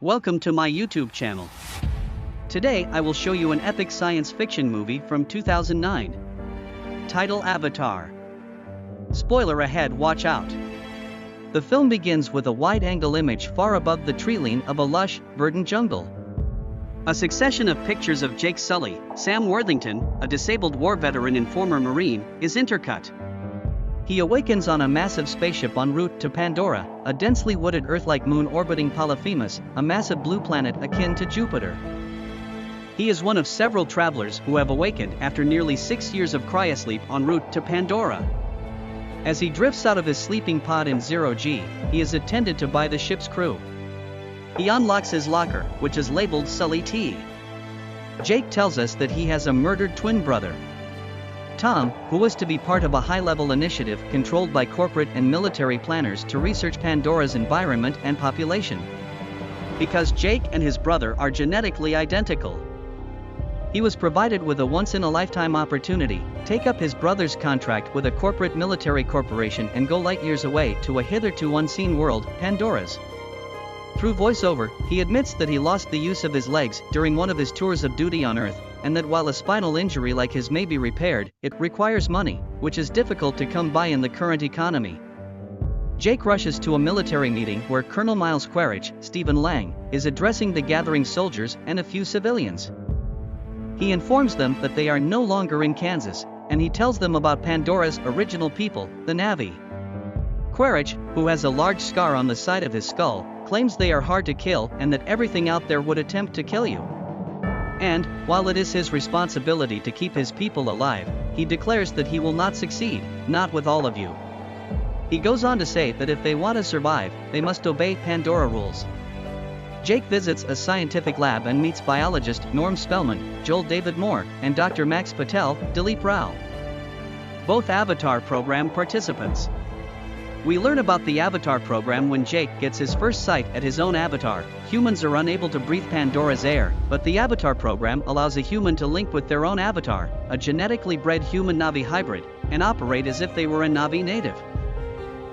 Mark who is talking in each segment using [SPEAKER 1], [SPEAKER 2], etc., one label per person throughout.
[SPEAKER 1] Welcome to my YouTube channel. Today I will show you an epic science fiction movie from 2009. Title: Avatar. Spoiler ahead, watch out. The film begins with a wide-angle image far above the tree line of a lush, verdant jungle. A succession of pictures of Jake Sully, Sam Worthington, a disabled war veteran and former Marine, is intercut. He awakens on a massive spaceship en route to Pandora, a densely wooded Earth-like moon orbiting Polyphemus, a massive blue planet akin to Jupiter. He is one of several travelers who have awakened after nearly 6 years of cryosleep en route to Pandora. As he drifts out of his sleeping pod in 0G, he is attended to by the ship's crew. He unlocks his locker, which is labeled Sully T. Jake tells us that he has a murdered twin brother, Tom, who was to be part of a high-level initiative controlled by corporate and military planners to research Pandora's environment and population. Because Jake and his brother are genetically identical, he was provided with a once-in-a-lifetime opportunity: take up his brother's contract with a corporate military corporation and go light years away to a hitherto unseen world, Pandora's. Through voiceover, he admits that he lost the use of his legs during one of his tours of duty on Earth, and that while a spinal injury like his may be repaired, it requires money, which is difficult to come by in the current economy. Jake rushes to a military meeting where Colonel Miles Quaritch, Stephen Lang, is addressing the gathering soldiers and a few civilians. He informs them that they are no longer in Kansas, and he tells them about Pandora's original people, the Na'vi. Quaritch, who has a large scar on the side of his skull, claims they are hard to kill and that everything out there would attempt to kill you. And, while it is his responsibility to keep his people alive, he declares that he will not succeed, not with all of you. He goes on to say that if they want to survive, they must obey Pandora rules. Jake visits a scientific lab and meets biologist Norm Spellman, Joel David Moore, and Dr. Max Patel, Dilip Rao, both Avatar program participants. We learn about the Avatar program when Jake gets his first sight at his own avatar. Humans are unable to breathe Pandora's air, but the Avatar program allows a human to link with their own avatar, a genetically bred human-Na'vi hybrid, and operate as if they were a Na'vi native.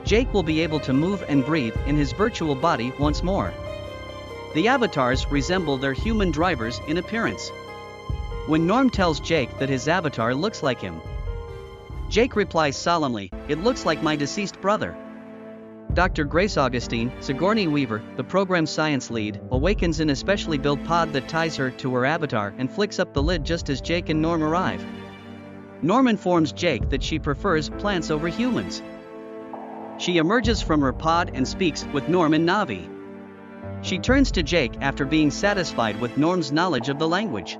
[SPEAKER 1] Jake will be able to move and breathe in his virtual body once more. The avatars resemble their human drivers in appearance. When Norm tells Jake that his avatar looks like him, Jake replies solemnly, "It looks like my deceased brother." Dr. Grace Augustine, Sigourney Weaver, the program's science lead, awakens in a specially built pod that ties her to her avatar and flicks up the lid just as Jake and Norm arrive. Norm informs Jake that she prefers plants over humans. She emerges from her pod and speaks with Norm in Na'vi. She turns to Jake after being satisfied with Norm's knowledge of the language.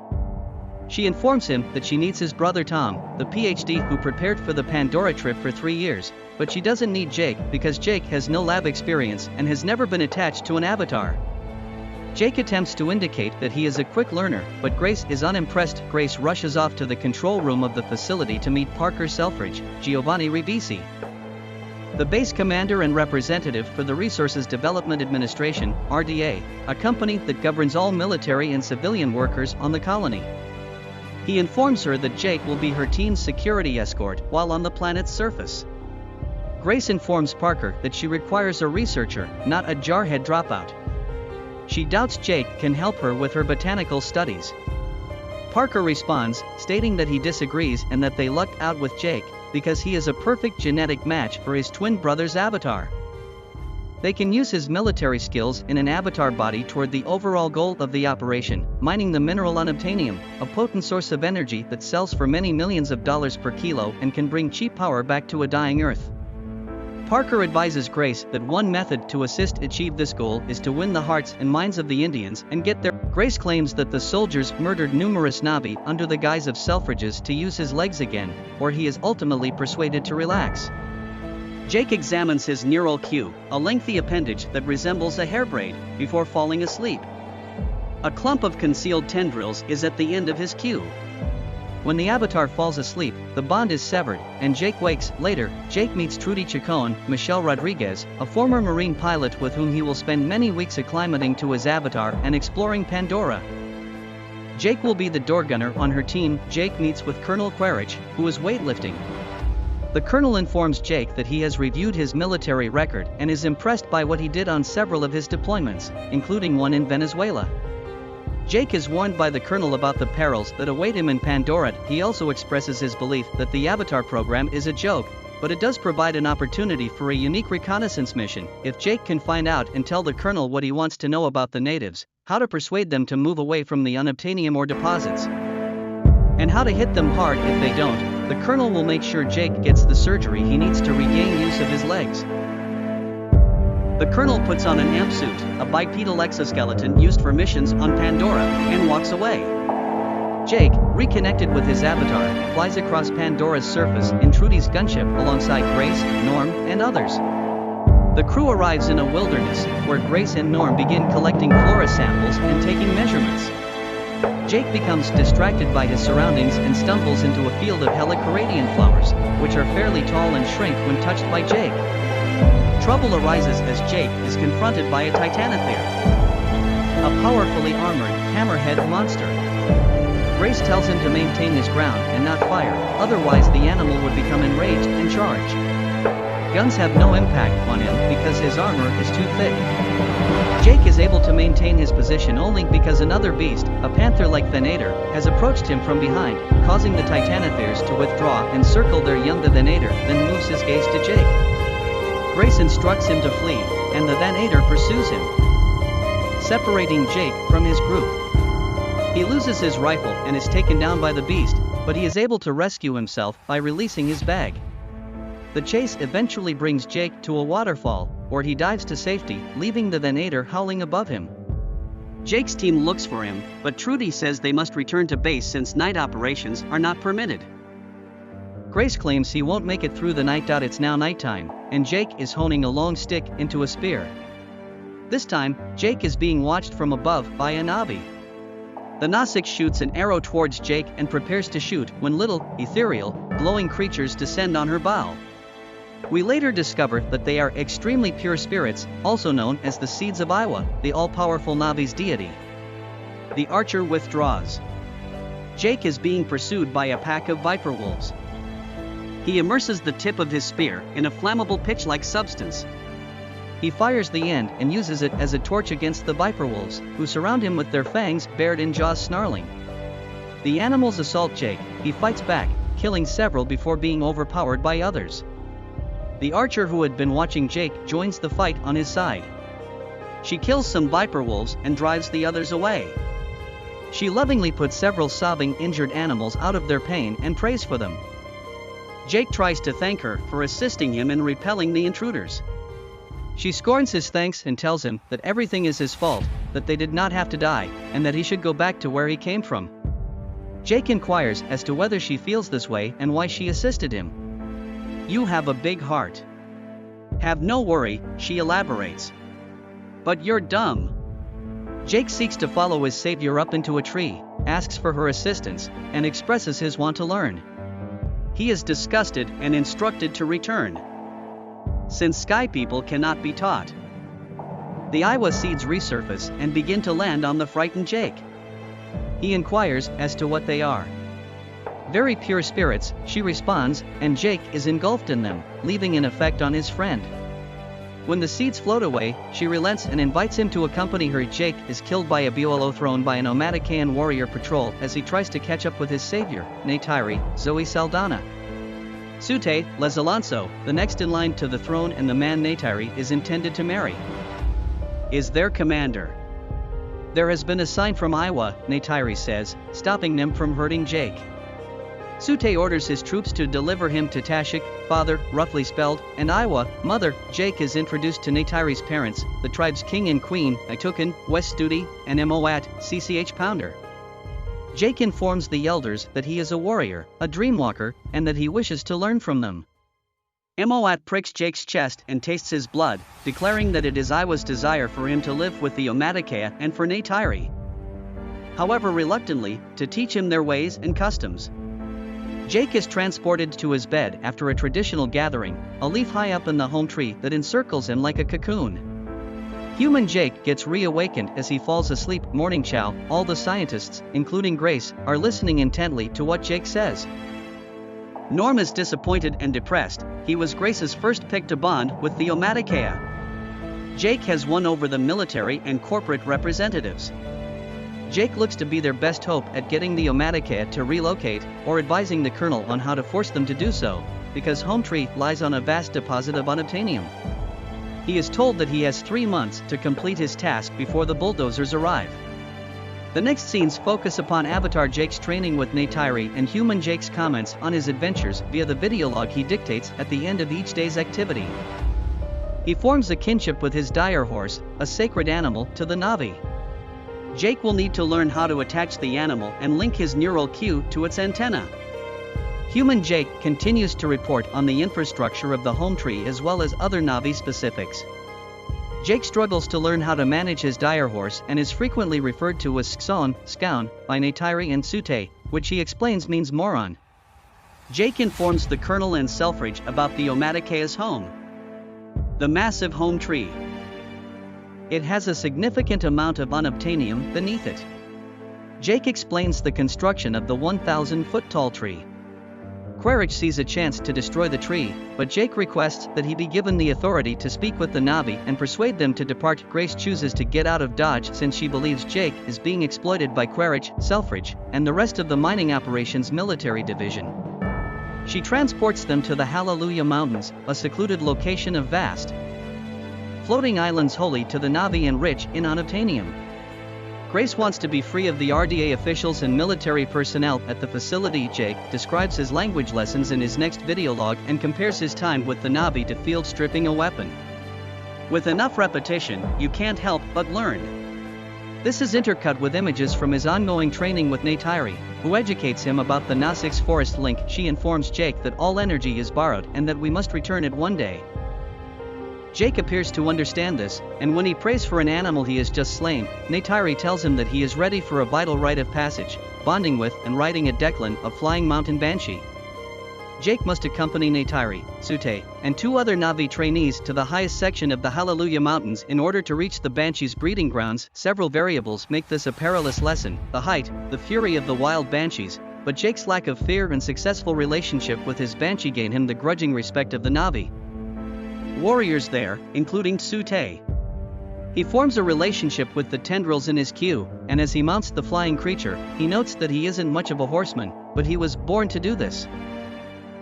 [SPEAKER 1] She informs him that she needs his brother Tom, the PhD who prepared for the Pandora trip for 3 years, but she doesn't need Jake because Jake has no lab experience and has never been attached to an avatar. Jake attempts to indicate that he is a quick learner, but Grace is unimpressed. Grace rushes off to the control room of the facility to meet Parker Selfridge, Giovanni Ribisi, the base commander and representative for the Resources Development Administration, RDA, a company that governs all military and civilian workers on the colony. He informs her that Jake will be her team's security escort while on the planet's surface. Grace informs Parker that she requires a researcher, not a jarhead dropout. She doubts Jake can help her with her botanical studies. Parker responds, stating that he disagrees and that they lucked out with Jake because he is a perfect genetic match for his twin brother's avatar. They can use his military skills in an avatar body toward the overall goal of the operation, mining the mineral unobtainium, a potent source of energy that sells for many millions of dollars per kilo and can bring cheap power back to a dying Earth. Parker advises Grace that one method to assist achieve this goal is to win the hearts and minds of the Indians and get their. Grace claims that the soldiers murdered numerous Na'vi under the guise of Selfridges to use his legs again, or he is ultimately persuaded to relax. Jake examines his neural queue, a lengthy appendage that resembles a hair braid, before falling asleep. A clump of concealed tendrils is at the end of his queue. When the avatar falls asleep, the bond is severed, and Jake wakes. Later, Jake meets Trudy Chacon, Michelle Rodriguez, a former Marine pilot with whom he will spend many weeks acclimating to his avatar and exploring Pandora. Jake will be the door gunner on her team. Jake meets with Colonel Quaritch, who is weightlifting. The colonel informs Jake that he has reviewed his military record and is impressed by what he did on several of his deployments, including one in Venezuela. Jake is warned by the colonel about the perils that await him in Pandora. He also expresses his belief that the Avatar program is a joke, but it does provide an opportunity for a unique reconnaissance mission if Jake can find out and tell the colonel what he wants to know about the natives, how to persuade them to move away from the unobtainium ore deposits, and how to hit them hard if they don't. The colonel will make sure Jake gets the surgery he needs to regain use of his legs. The colonel puts on an amp suit, a bipedal exoskeleton used for missions on Pandora, and walks away. Jake, reconnected with his avatar, flies across Pandora's surface in Trudy's gunship alongside Grace, Norm, and others. The crew arrives in a wilderness, where Grace and Norm begin collecting flora samples and taking measurements. Jake becomes distracted by his surroundings and stumbles into a field of helicaradian flowers, which are fairly tall and shrink when touched by Jake. Trouble arises as Jake is confronted by a Titanothere, a powerfully armored, hammerhead monster. Grace tells him to maintain his ground and not fire, otherwise the animal would become enraged and charge. Guns have no impact on him because his armor is too thick. Jake is able to maintain his position only because another beast, a panther-like Venator, has approached him from behind, causing the Titanotheres to withdraw and circle their young. The Venator then moves his gaze to Jake. Grace instructs him to flee, and the Venator pursues him, separating Jake from his group. He loses his rifle and is taken down by the beast, but he is able to rescue himself by releasing his bag. The chase eventually brings Jake to a waterfall, where he dives to safety, leaving the Venator howling above him. Jake's team looks for him, but Trudy says they must return to base since night operations are not permitted. Grace claims he won't make it through the night. It's now nighttime, and Jake is honing a long stick into a spear. This time, Jake is being watched from above by a Navi. The Nausik shoots an arrow towards Jake and prepares to shoot when little, ethereal, glowing creatures descend on her bow. We later discover that they are extremely pure spirits, also known as the Seeds of Iwa, the all-powerful Navi's deity. The archer withdraws. Jake is being pursued by a pack of viper wolves. He immerses the tip of his spear in a flammable pitch-like substance. He fires the end and uses it as a torch against the viper wolves, who surround him with their fangs bared in jaws snarling. The animals assault Jake. He fights back, killing several before being overpowered by others. The archer who had been watching Jake joins the fight on his side. She kills some viper wolves and drives the others away. She lovingly puts several sobbing injured animals out of their pain and prays for them. Jake tries to thank her for assisting him in repelling the intruders. She scorns his thanks and tells him that everything is his fault, that they did not have to die, and that he should go back to where he came from. Jake inquires as to whether she feels this way and why she assisted him. "You have a big heart. Have no worry," she elaborates. "But you're dumb." Jake seeks to follow his savior up into a tree, asks for her assistance, and expresses his want to learn. He is disgusted and instructed to return, since sky people cannot be taught. The Iwa seeds resurface and begin to land on the frightened Jake. He inquires as to what they are. "Very pure spirits," she responds, and Jake is engulfed in them, leaving an effect on his friend. When the seeds float away, she relents and invites him to accompany her. Jake is killed by a Buolo thrown by an Omatakayan warrior patrol as he tries to catch up with his savior, Neytiri, Zoe Saldana. Sute, Les Alonso, the next in line to the throne and the man Neytiri is intended to marry, is their commander. "There has been a sign from Iwa," Neytiri says, stopping them from hurting Jake. Sute orders his troops to deliver him to Tashik, father, roughly spelled, and Iwa, mother. Jake is introduced to Neytiri's parents, the tribe's king and queen, Itukan, West Studi, and Moat, CCH Pounder. Jake informs the elders that he is a warrior, a dreamwalker, and that he wishes to learn from them. Moat pricks Jake's chest and tastes his blood, declaring that it is Iwa's desire for him to live with the Omatakea and for Neytiri, however reluctantly, to teach him their ways and customs. Jake is transported to his bed after a traditional gathering, a leaf high up in the home tree that encircles him like a cocoon. Human Jake gets reawakened as he falls asleep. Morning chow, all the scientists, including Grace, are listening intently to what Jake says. Norm is disappointed and depressed. He was Grace's first pick to bond with the Omaticaya. Jake has won over the military and corporate representatives. Jake looks to be their best hope at getting the Omaticaya to relocate, or advising the colonel on how to force them to do so, because Home Tree lies on a vast deposit of unobtainium. He is told that he has 3 months to complete his task before the bulldozers arrive. The next scenes focus upon Avatar Jake's training with Neytiri and human Jake's comments on his adventures via the videolog he dictates at the end of each day's activity. He forms a kinship with his dire horse, a sacred animal, to the Na'vi. Jake will need to learn how to attach the animal and link his neural cue to its antenna. Human Jake continues to report on the infrastructure of the Home Tree as well as other Na'vi specifics. Jake struggles to learn how to manage his dire horse and is frequently referred to as Skaun by Neytiri and Sute, which he explains means moron. Jake informs the colonel and Selfridge about the Omatikaya's home. The massive Home Tree. It has a significant amount of unobtainium beneath it. Jake explains the construction of the 1,000-foot-tall tree. Quaritch sees a chance to destroy the tree, but Jake requests that he be given the authority to speak with the Na'vi and persuade them to depart. Grace chooses to get out of Dodge since she believes Jake is being exploited by Quaritch, Selfridge, and the rest of the mining operations military division. She transports them to the Hallelujah Mountains, a secluded location of vast floating islands holy to the Na'vi and rich in unobtainium. Grace wants to be free of the RDA officials and military personnel at the facility. Jake describes his language lessons in his next videolog and compares his time with the Na'vi to field stripping a weapon. With enough repetition, you can't help but learn. This is intercut with images from his ongoing training with Neytiri, who educates him about the Nasix forest link. She informs Jake that all energy is borrowed and that we must return it one day. Jake appears to understand this, and when he prays for an animal he has just slain, Neytiri tells him that he is ready for a vital rite of passage, bonding with and riding a Declan, a flying mountain banshee. Jake must accompany Neytiri, Sute, and 2 other Na'vi trainees to the highest section of the Hallelujah Mountains in order to reach the banshee's breeding grounds. Several variables make this a perilous lesson: the height, the fury of the wild banshees, but Jake's lack of fear and successful relationship with his banshee gain him the grudging respect of the Na'vi warriors there, including Sute. He forms a relationship with the tendrils in his queue, and as he mounts the flying creature, he notes that he isn't much of a horseman, but he was born to do this.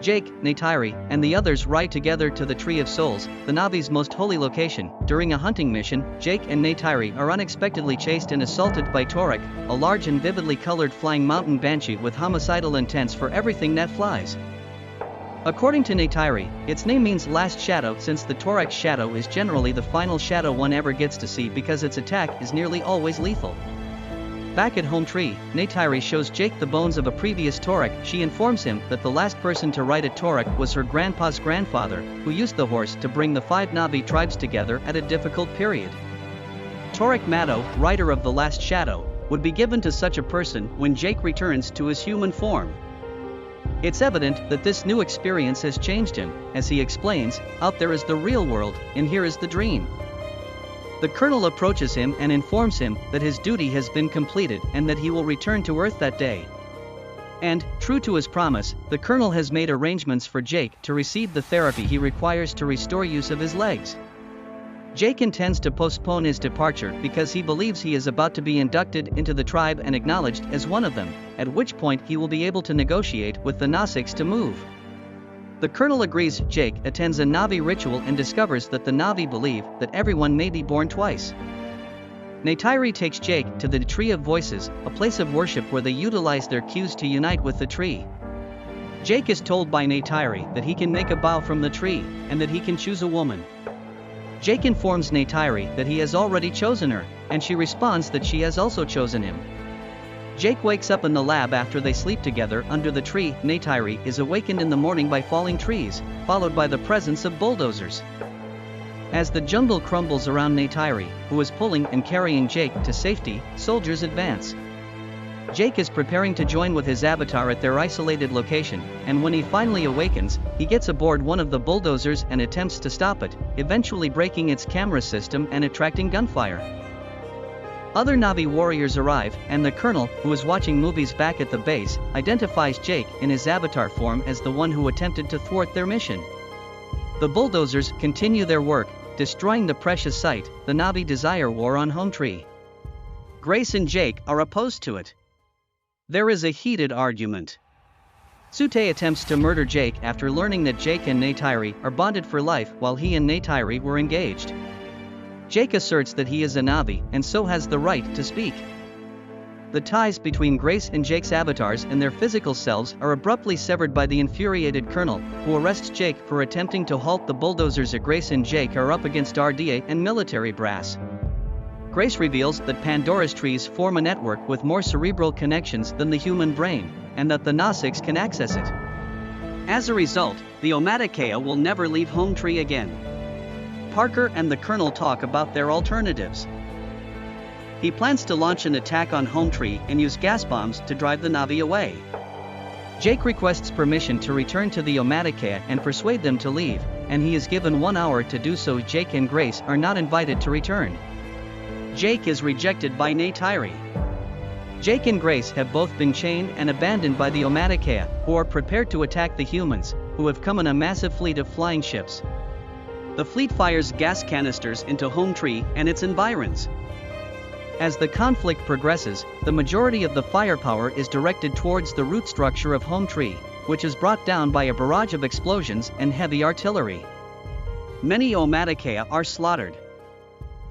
[SPEAKER 1] Jake, Neytiri, and the others ride together to the Tree of Souls, the Na'vi's most holy location. During a hunting mission, Jake and Neytiri are unexpectedly chased and assaulted by Torek, a large and vividly colored flying mountain banshee with homicidal intents for everything that flies. According to Neytiri, its name means last shadow since the Torek's shadow is generally the final shadow one ever gets to see because its attack is nearly always lethal. Back at Home Tree, Neytiri shows Jake the bones of a previous Torek. She informs him that the last person to ride a Torek was her grandpa's grandfather, who used the horse to bring the 5 Na'vi tribes together at a difficult period. Torek Matto, rider of the last shadow, would be given to such a person when Jake returns to his human form. It's evident that this new experience has changed him. As he explains, out there is the real world, and here is the dream. The colonel approaches him and informs him that his duty has been completed and that he will return to Earth that day. And, true to his promise, the colonel has made arrangements for Jake to receive the therapy he requires to restore use of his legs. Jake intends to postpone his departure because he believes he is about to be inducted into the tribe and acknowledged as one of them, at which point he will be able to negotiate with the Nasix to move. The colonel agrees. Jake attends a Na'vi ritual and discovers that the Na'vi believe that everyone may be born twice. Neytiri takes Jake to the Tree of Voices, a place of worship where they utilize their cues to unite with the tree. Jake is told by Neytiri that he can make a bow from the tree, and that he can choose a woman. Jake informs Neytiri that he has already chosen her, and she responds that she has also chosen him. Jake wakes up in the lab after they sleep together under the tree. Neytiri is awakened in the morning by falling trees, followed by the presence of bulldozers. As the jungle crumbles around Neytiri, who is pulling and carrying Jake to safety, soldiers advance. Jake is preparing to join with his avatar at their isolated location, and when he finally awakens, he gets aboard one of the bulldozers and attempts to stop it, eventually breaking its camera system and attracting gunfire. Other Na'vi warriors arrive, and the colonel, who is watching movies back at the base, identifies Jake in his avatar form as the one who attempted to thwart their mission. The bulldozers continue their work, destroying the precious site, the Na'vi desire war on Home Tree. Grace and Jake are opposed to it. There is a heated argument. Sute attempts to murder Jake after learning that Jake and Neytiri are bonded for life while he and Neytiri were engaged. Jake asserts that he is a Na'vi and so has the right to speak. The ties between Grace and Jake's avatars and their physical selves are abruptly severed by the infuriated colonel, who arrests Jake for attempting to halt the bulldozers. Grace and Jake are up against RDA and military brass. Grace reveals that Pandora's trees form a network with more cerebral connections than the human brain, and that the Nasics can access it. As a result, the Omaticaya will never leave Home Tree again. Parker and the colonel talk about their alternatives. He plans to launch an attack on Home Tree and use gas bombs to drive the Na'vi away. Jake requests permission to return to the Omaticaya and persuade them to leave, and he is given 1 hour to do so. Jake and Grace are not invited to return. Jake is rejected by Neytiri. Jake and Grace have both been chained and abandoned by the Omaticaya, who are prepared to attack the humans, who have come in a massive fleet of flying ships. The fleet fires gas canisters into Home Tree and its environs. As the conflict progresses, the majority of the firepower is directed towards the root structure of Home Tree, which is brought down by a barrage of explosions and heavy artillery. Many Omaticaya are slaughtered.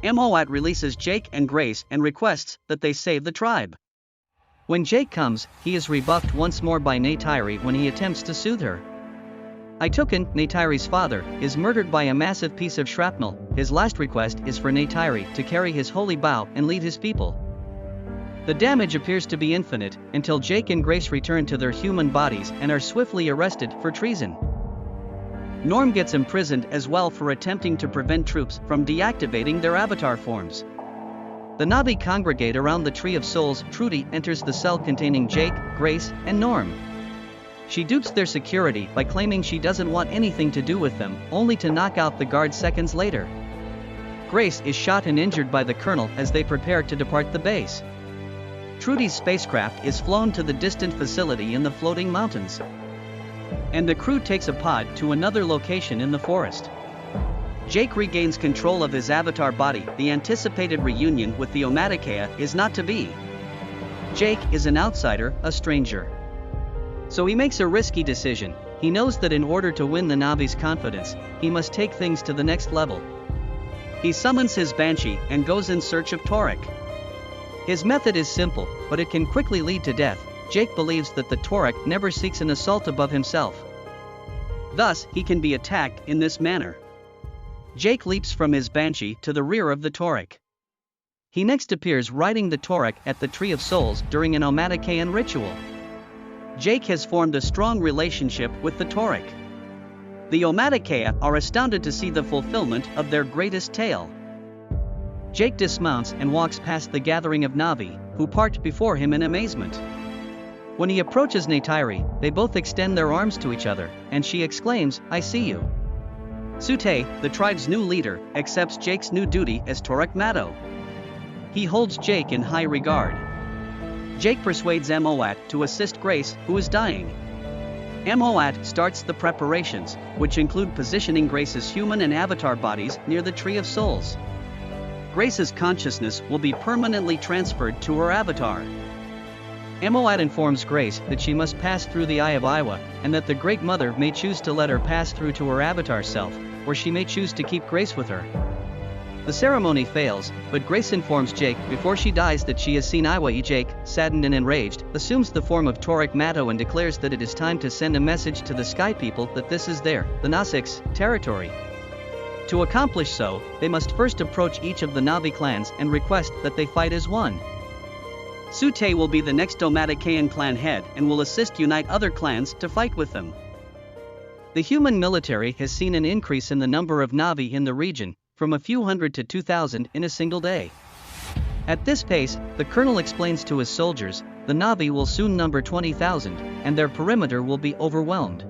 [SPEAKER 1] Moat releases Jake and Grace and requests that they save the tribe. When Jake comes, he is rebuffed once more by Neytiri when he attempts to soothe her. Itukin, Neytiri's father, is murdered by a massive piece of shrapnel. His last request is for Neytiri to carry his holy bow and lead his people. The damage appears to be infinite, until Jake and Grace return to their human bodies and are swiftly arrested for treason. Norm gets imprisoned as well for attempting to prevent troops from deactivating their avatar forms. The Na'vi congregate around the Tree of Souls. Trudy enters the cell containing Jake, Grace, and Norm. She dupes their security by claiming she doesn't want anything to do with them, only to knock out the guard seconds later. Grace is shot and injured by the colonel as they prepare to depart the base. Trudy's spacecraft is flown to the distant facility in the floating mountains. And the crew takes a pod to another location in the forest. Jake regains control of his avatar body. The anticipated reunion with the Omaticaya is not to be. Jake is an outsider, a stranger. So he makes a risky decision. He knows that in order to win the Na'vi's confidence, he must take things to the next level. He summons his Banshee and goes in search of Torek. His method is simple, but it can quickly lead to death. Jake believes that the Torek never seeks an assault above himself. Thus, he can be attacked in this manner. Jake leaps from his Banshee to the rear of the Torek. He next appears riding the Torek at the Tree of Souls during an Omaticayan ritual. Jake has formed a strong relationship with the Torek. The Omaticaya are astounded to see the fulfillment of their greatest tale. Jake dismounts and walks past the gathering of Na'vi, who part before him in amazement. When he approaches Neytiri, they both extend their arms to each other, and she exclaims, "I see you." Sute, the tribe's new leader, accepts Jake's new duty as Torek Mado. He holds Jake in high regard. Jake persuades Moat to assist Grace, who is dying. Moat starts the preparations, which include positioning Grace's human and avatar bodies near the Tree of Souls. Grace's consciousness will be permanently transferred to her avatar. Moat informs Grace that she must pass through the Eye of Iwa, and that the Great Mother may choose to let her pass through to her avatar self, or she may choose to keep Grace with her. The ceremony fails, but Grace informs Jake before she dies that she has seen Iwa. Jake, saddened and enraged, assumes the form of Torek Mado and declares that it is time to send a message to the Sky People that this is their, the Nasics, territory. To accomplish so, they must first approach each of the Na'vi clans and request that they fight as one. Sute will be the next Omaticayan clan head and will assist unite other clans to fight with them. The human military has seen an increase in the number of Na'vi in the region, from a few hundred to 2,000 in a single day. At this pace, the colonel explains to his soldiers, the Na'vi will soon number 20,000, and their perimeter will be overwhelmed.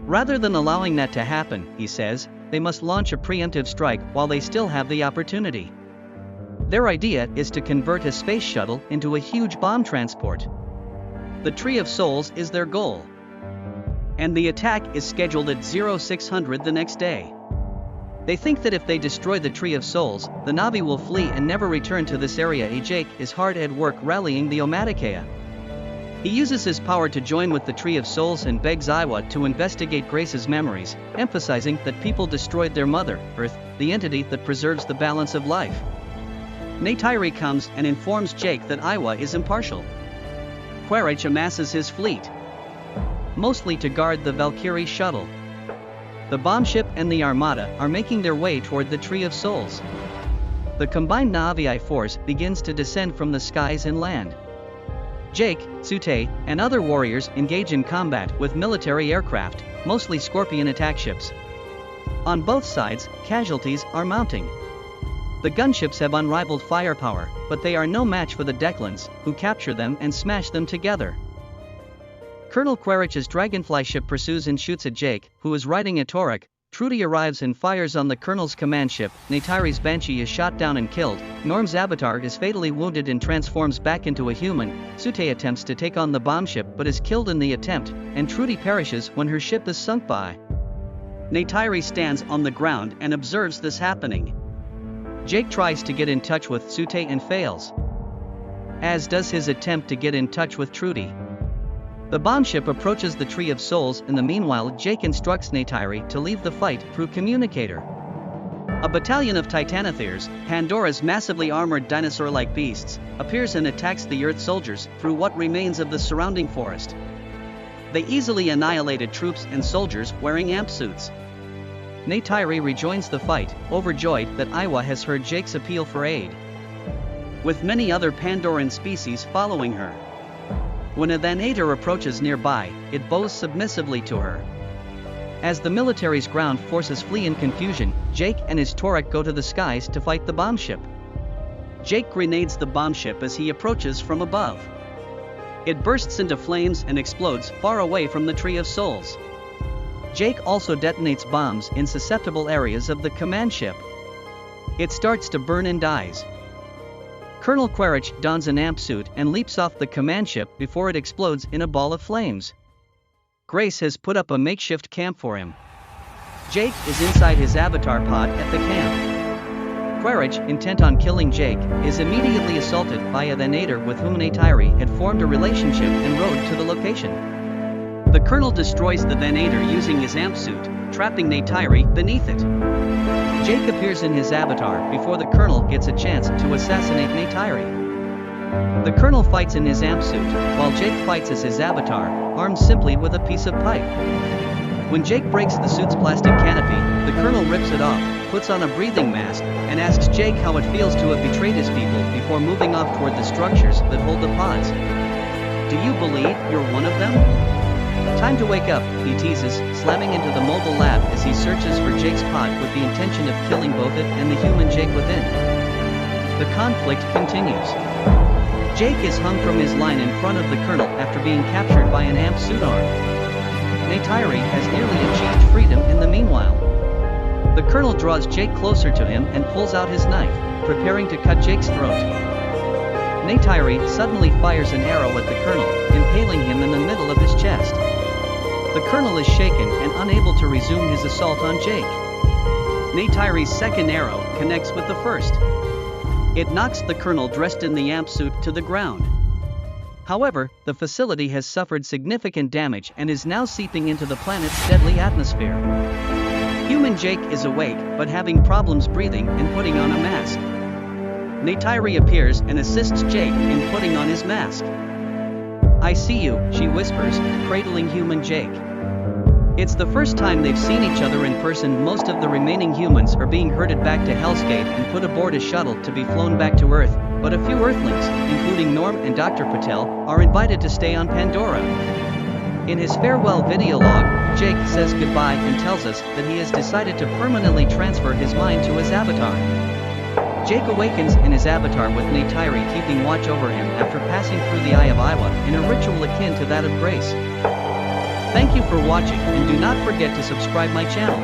[SPEAKER 1] Rather than allowing that to happen, he says, they must launch a preemptive strike while they still have the opportunity. Their idea is to convert a space shuttle into a huge bomb transport. The Tree of Souls is their goal. And the attack is scheduled at 0600 the next day. They think that if they destroy the Tree of Souls, the Na'vi will flee and never return to this area. Jake is hard at work rallying the Omaticaya. He uses his power to join with the Tree of Souls and begs Iwa to investigate Grace's memories, emphasizing that people destroyed their mother, Earth, the entity that preserves the balance of life. Neytiri comes and informs Jake that Iwa is impartial. Quaritch amasses his fleet, mostly to guard the Valkyrie shuttle. The bomb ship and the Armada are making their way toward the Tree of Souls. The combined Na'vi force begins to descend from the skies and land. Jake, Tsute, and other warriors engage in combat with military aircraft, mostly Scorpion attack ships. On both sides, casualties are mounting. The gunships have unrivaled firepower, but they are no match for the Declans, who capture them and smash them together. Colonel Quaritch's Dragonfly ship pursues and shoots at Jake, who is riding a Torek. Trudy arrives and fires on the Colonel's command ship. Neytiri's Banshee is shot down and killed. Norm's avatar is fatally wounded and transforms back into a human. Tsute attempts to take on the bomb ship but is killed in the attempt, and Trudy perishes when her ship is sunk by. Neytiri stands on the ground and observes this happening. Jake tries to get in touch with Tsute and fails, as does his attempt to get in touch with Trudy. The bomb ship approaches the Tree of Souls. In the meanwhile, Jake instructs Neytiri to leave the fight through communicator. A battalion of Titanotheres, Pandora's massively armored dinosaur-like beasts, appears and attacks the Earth soldiers through what remains of the surrounding forest. They easily annihilated troops and soldiers wearing amp suits. Neytiri rejoins the fight, overjoyed that Iwa has heard Jake's appeal for aid, with many other Pandoran species following her. When a Thanator approaches nearby, it bows submissively to her. As the military's ground forces flee in confusion, Jake and his Torek go to the skies to fight the bomb ship. Jake grenades the bomb ship as he approaches from above. It bursts into flames and explodes far away from the Tree of Souls. Jake also detonates bombs in susceptible areas of the command ship. It starts to burn and dies. Colonel Quaritch dons an amp suit and leaps off the command ship before it explodes in a ball of flames. Grace has put up a makeshift camp for him. Jake is inside his avatar pod at the camp. Quaritch, intent on killing Jake, is immediately assaulted by a Thanator with whom Neytiri had formed a relationship and rode to the location. The Colonel destroys the Thanator using his amp suit, trapping Neytiri beneath it. Jake appears in his avatar before the Colonel gets a chance to assassinate Neytiri. The Colonel fights in his amp suit, while Jake fights as his avatar, armed simply with a piece of pipe. When Jake breaks the suit's plastic canopy, the Colonel rips it off, puts on a breathing mask, and asks Jake how it feels to have betrayed his people before moving off toward the structures that hold the pods. "Do you believe you're one of them?" "Time to wake up," he teases, slamming into the mobile lab as he searches for Jake's pod with the intention of killing both it and the human Jake within. The conflict continues. Jake is hung from his line in front of the Colonel after being captured by an amp suit arm. Neytiri has nearly achieved freedom in the meanwhile. The Colonel draws Jake closer to him and pulls out his knife, preparing to cut Jake's throat. Neytiri suddenly fires an arrow at the Colonel, impaling him in the middle of his chest. The Colonel is shaken and unable to resume his assault on Jake. Neytiri's second arrow connects with the first. It knocks the Colonel dressed in the amp suit to the ground. However, the facility has suffered significant damage and is now seeping into the planet's deadly atmosphere. Human Jake is awake but having problems breathing and putting on a mask. Neytiri appears and assists Jake in putting on his mask. "I see you," she whispers, cradling human Jake. It's the first time they've seen each other in person. Most of the remaining humans are being herded back to Hell's Gate and put aboard a shuttle to be flown back to Earth, but a few Earthlings, including Norm and Dr. Patel, are invited to stay on Pandora. In his farewell video log, Jake says goodbye and tells us that he has decided to permanently transfer his mind to his avatar. Jake awakens in his avatar with Neytiri keeping watch over him after passing through the Eye of Iwa in a ritual akin to that of Grace. Thank you for watching and do not forget to subscribe my channel.